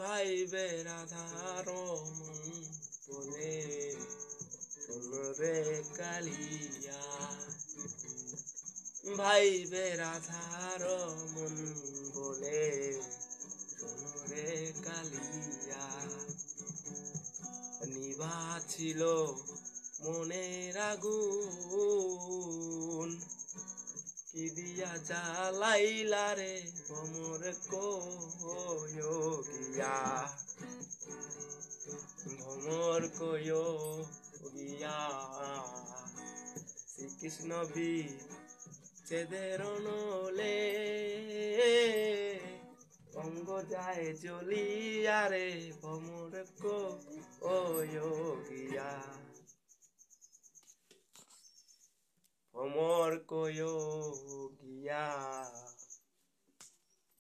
ভাইবে রাধার মন বলে রে কালিয়া, ভাইবে রাধার মন বলে রে কালিয়া। নিভা ছিল মনের আগুন, কি দিয়া জ্বালাইলা রে ভ্রমর কইয়া, ভ্রমর কইয়া। শ্রীকৃষ্ণ বিচ্ছেদের নলে অঙ্গ যায় জ্বলিয়া রে ভ্রমর কইয়া, ভ্রমর কইয়া।